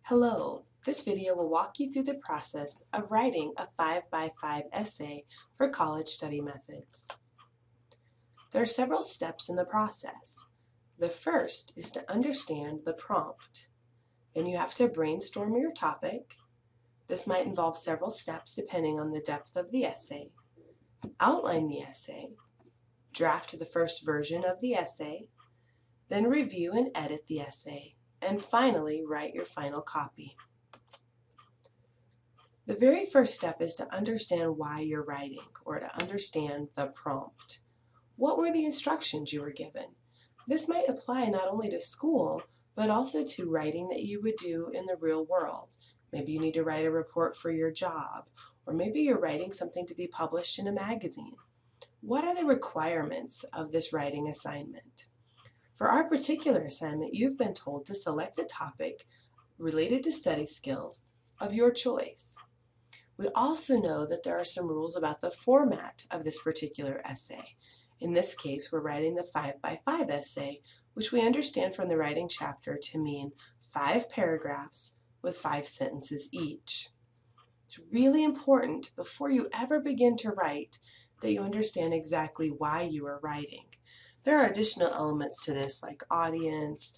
Hello, this video will walk you through the process of writing a 5x5 essay for college study methods. There are several steps in the process. The first is to understand the prompt. Then you have to brainstorm your topic. This might involve several steps depending on the depth of the essay. Outline the essay, draft the first version of the essay, then review and edit the essay, and finally write your final copy. The very first step is to understand why you're writing, or to understand the prompt. What were the instructions you were given? This might apply not only to school, but also to writing that you would do in the real world. Maybe you need to write a report for your job, or maybe you're writing something to be published in a magazine. What are the requirements of this writing assignment? For our particular assignment, you've been told to select a topic related to study skills of your choice. We also know that there are some rules about the format of this particular essay. In this case, we're writing the 5x5 essay, which we understand from the writing chapter to mean 5 paragraphs with 5 sentences each. It's really important before you ever begin to write that you understand exactly why you are writing. There are additional elements to this like audience,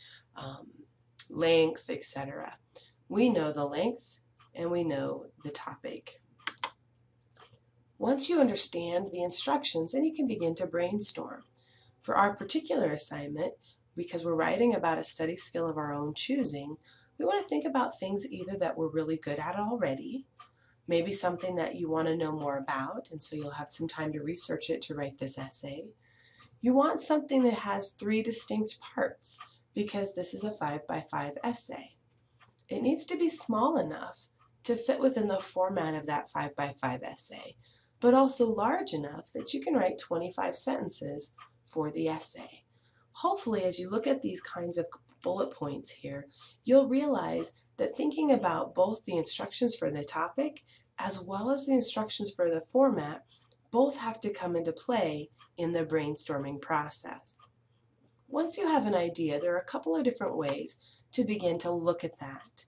length, etc. We know the length and we know the topic. Once you understand the instructions, then you can begin to brainstorm. For our particular assignment, because we're writing about a study skill of our own choosing, we want to think about things either that we're really good at already, maybe something that you want to know more about, and so you'll have some time to research it to write this essay. You want something that has 3 distinct parts, because this is a 5x5 essay. It needs to be small enough to fit within the format of that 5x5 essay, but also large enough that you can write 25 sentences for the essay. Hopefully, as you look at these kinds of bullet points here, you'll realize that thinking about both the instructions for the topic as well as the instructions for the format both have to come into play in the brainstorming process. Once you have an idea, there are a couple of different ways to begin to look at that.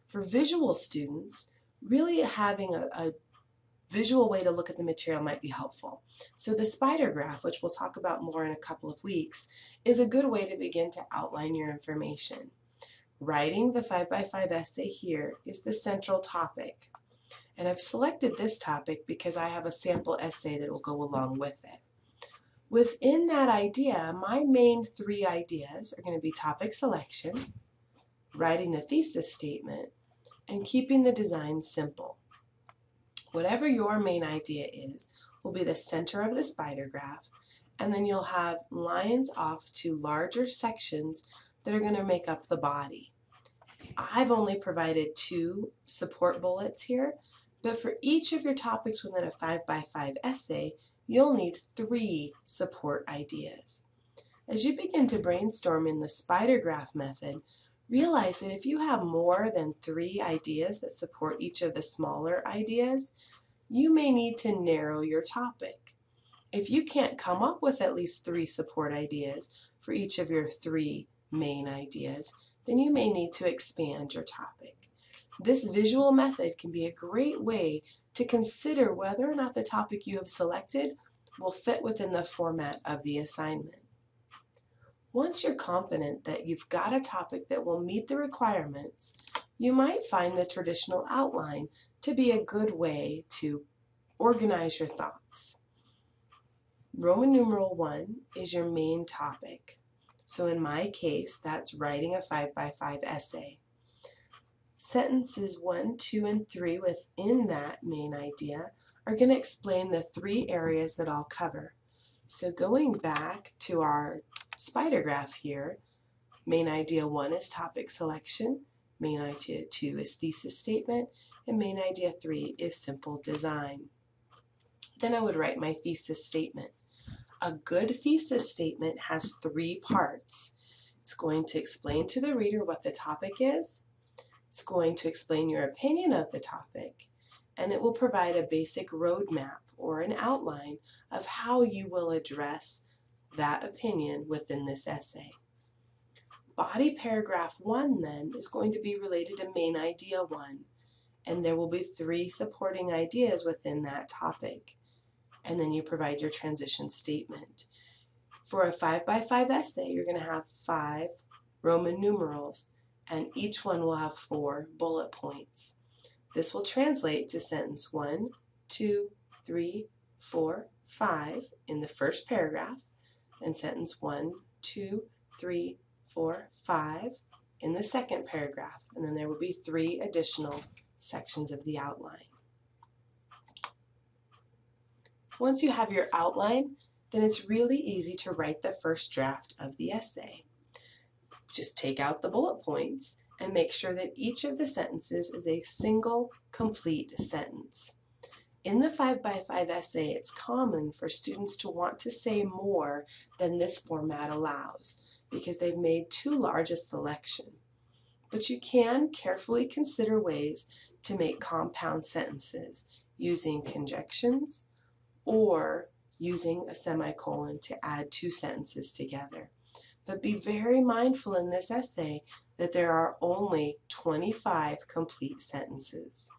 For visual students, really having a visual way to look at the material might be helpful. So the spider graph, which we'll talk about more in a couple of weeks, is a good way to begin to outline your information. Writing the 5x5 essay here is the central topic. And I've selected this topic because I have a sample essay that will go along with it. Within that idea, my main 3 ideas are going to be topic selection, writing the thesis statement, and keeping the design simple. Whatever your main idea is will be the center of the spider graph, and then you'll have lines off to larger sections that are going to make up the body. I've only provided 2 support bullets here, but for each of your topics within a 5x5 essay, you'll need 3 support ideas. As you begin to brainstorm in the spider graph method, realize that if you have more than 3 ideas that support each of the smaller ideas, you may need to narrow your topic. If you can't come up with at least 3 support ideas for each of your 3 main ideas, then you may need to expand your topic. This visual method can be a great way to consider whether or not the topic you have selected will fit within the format of the assignment. Once you're confident that you've got a topic that will meet the requirements, you might find the traditional outline to be a good way to organize your thoughts. Roman numeral 1 is your main topic. So in my case, that's writing a 5x5 essay. Sentences 1, 2, and 3 within that main idea are going to explain the 3 areas that I'll cover. So going back to our spider graph here, main idea 1 is topic selection, main idea 2 is thesis statement, and main idea 3 is simple design. Then I would write my thesis statement. A good thesis statement has 3 parts. It's going to explain to the reader what the topic is, it's going to explain your opinion of the topic, and it will provide a basic roadmap or an outline of how you will address that opinion within this essay. Body paragraph 1 then is going to be related to main idea 1, and there will be 3 supporting ideas within that topic. And then you provide your transition statement. For a 5x5 essay, you're going to have 5 Roman numerals, and each one will have 4 bullet points. This will translate to sentence 1, 2, 3, 4, 5 in the first paragraph, and sentence 1, 2, 3, 4, 5 in the second paragraph, and then there will be 3 additional sections of the outline. Once you have your outline, then it's really easy to write the first draft of the essay. Just take out the bullet points and make sure that each of the sentences is a single, complete sentence. In the 5x5 essay, it's common for students to want to say more than this format allows because they've made too large a selection. But you can carefully consider ways to make compound sentences using conjunctions or using a semicolon to add 2 sentences together. But be very mindful in this essay that there are only 25 complete sentences.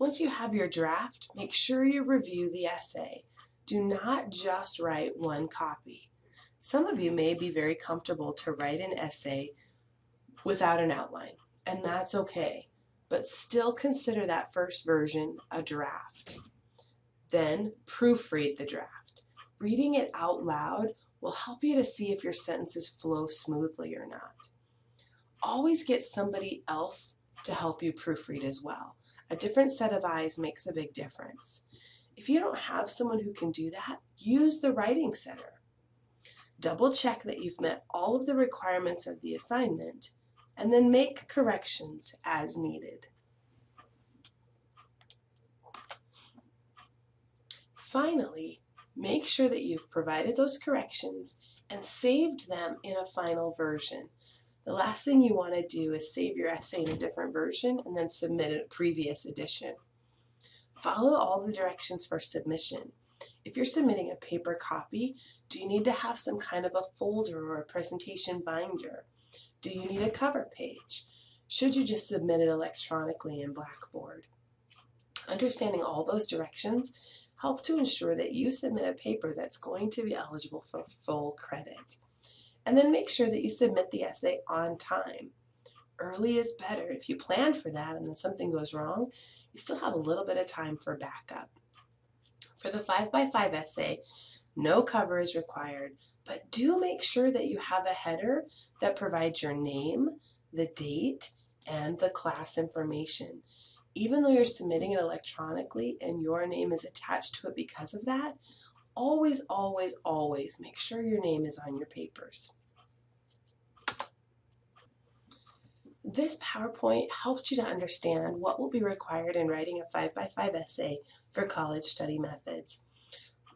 Once you have your draft, make sure you review the essay. Do not just write one copy. Some of you may be very comfortable to write an essay without an outline, and that's okay, but still consider that first version a draft. Then proofread the draft. Reading it out loud will help you to see if your sentences flow smoothly or not. Always get somebody else to help you proofread as well. A different set of eyes makes a big difference. If you don't have someone who can do that, use the writing center. Double check that you've met all of the requirements of the assignment, and then make corrections as needed. Finally, make sure that you've provided those corrections and saved them in a final version. The last thing you want to do is save your essay in a different version and then submit a previous edition. Follow all the directions for submission. If you're submitting a paper copy, do you need to have some kind of a folder or a presentation binder? Do you need a cover page? Should you just submit it electronically in Blackboard? Understanding all those directions help to ensure that you submit a paper that's going to be eligible for full credit. And then make sure that you submit the essay on time. Early is better. If you plan for that and then something goes wrong, you still have a little bit of time for backup. For the 5x5 essay, no cover is required, but do make sure that you have a header that provides your name, the date, and the class information. Even though you're submitting it electronically and your name is attached to it because of that, always, always, always make sure your name is on your papers. This PowerPoint helped you to understand what will be required in writing a 5x5 essay for college study methods.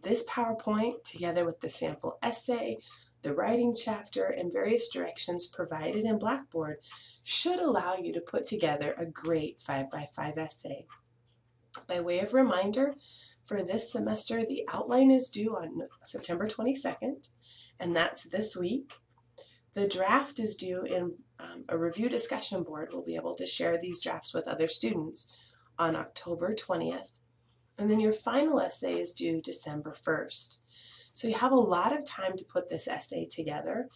This PowerPoint, together with the sample essay, the writing chapter, and various directions provided in Blackboard, should allow you to put together a great 5x5 essay. By way of reminder, for this semester, the outline is due on September 22nd, and that's this week. The draft is due in a review discussion board. We'll be able to share these drafts with other students on October 20th. And then your final essay is due December 1st. So you have a lot of time to put this essay together.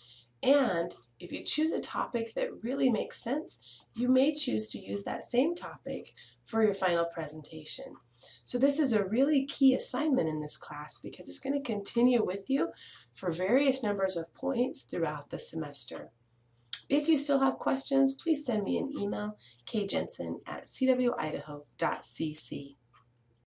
And if you choose a topic that really makes sense, you may choose to use that same topic for your final presentation. So this is a really key assignment in this class because it's going to continue with you for various numbers of points throughout the semester. If you still have questions, please send me an email, kjensen@cwidaho.cc.